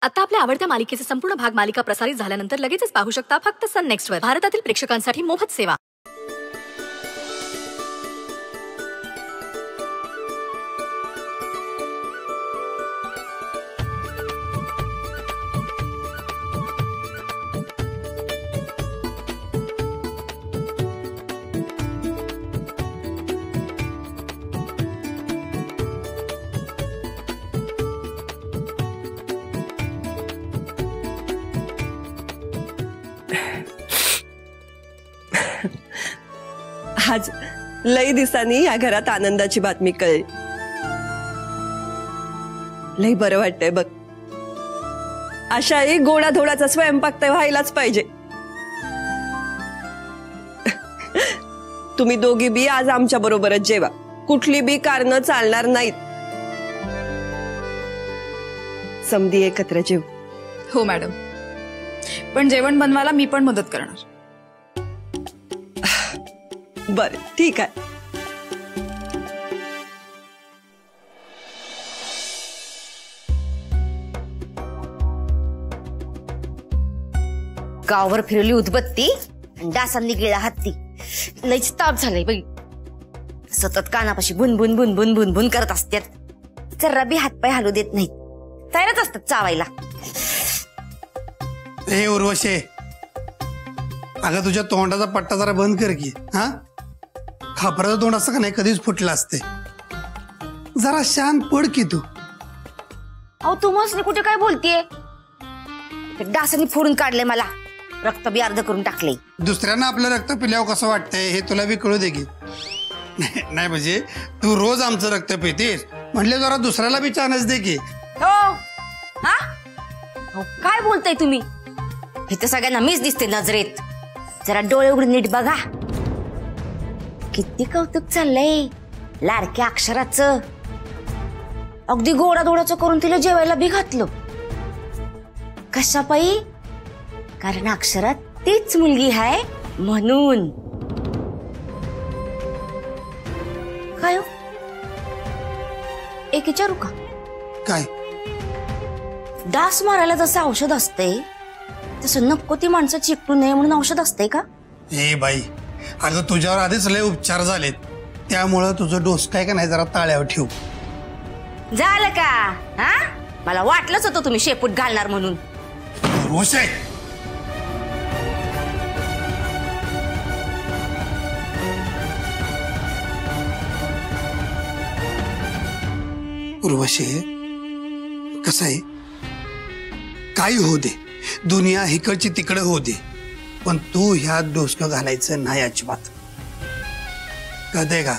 आता आपल्या आवडत्या मालिकेचे संपूर्ण भाग मालिका प्रसारित झाल्यानंतर लगेचच पाहू शकता फक्त सन नेक्स्ट वर. भारतातील प्रेक्षकांसाठी मोफत सेवा. आज लई दिवसांनी या घरात आनंदाची बातमी कळली. लई बरं वाटतंय बघ. अशाही गोडाधोडाचा स्वयंपाक तर व्हायलाच पाहिजे. तुम्ही दोघी बी आज आमच्या बरोबरच जेवा. कुठली बी कारणं चालणार नाहीत. समधी एकत्र जेव. हो मॅडम, पण जेवण बनवायला मी पण मदत करणार. बर ठीक आहे. गावावर फिरवली उदबत्ती, डासांनी गिळला हत्ती. लईच ताप झालाय बाई. सतत कानापाशी बुनबुन बुनबुन बुनबुन करत असतात. जरा बी हातपाय हलू देत नाहीत. तयारच असतात चावायला. हे उर्वशे, अगं तुझ्या तोंडाचा पट्टा जरा बंद कर की. हा, खापराचं तोंड असं का नाही कधीच फुटलं असते. जरा शांत पड की तू. अहो तुम्हाला कुठे काय बोलतीये? डासांनी फोडून काढले मला. रक्त बी अर्ध करून टाकले. दुसऱ्यांना आपलं रक्त पिल्यावर कसं वाटतंय हे तुला बी कळू दे की. नाही म्हणजे तू रोज आमचं रक्त पितेस म्हटले जरा दुसऱ्याला बी चान्स दे की. हो हा, काय बोलताय तुम्ही? इथं सगळ्यांना मीच दिसते नजरेत. जरा डोळे उघडून नीट बघा. किती कौतुक चाललंय लाडक्या अक्षराचं. अगदी गोडाधोडाचं करून तिला जेवायला बी घातलं. कशापायी? कारण अक्षरात तीच मुलगी आहे म्हणून. काय हो, एक विचारू का? काय? डास मारायला जसं औषध असते तसं नको ती माणसं चिकटू नये म्हणून औषध असते का? ए बाई, अगं तुझ्यावर आधीच लय उपचार झालेत. त्यामुळं तुझं डोस काय का नाही जरा ताळ्यावर ठेव. झालं का? हा, मला वाटलंच होतं तुम्ही शेपूट घालणार म्हणून. उर्वशी, उर्वशी, कसं आहे, काही होऊ दे, दुनिया हिकडची तिकडे होऊ दे, पण तू ह्यात डोसकं घालायचं नाही अजिबात. कळतंय का?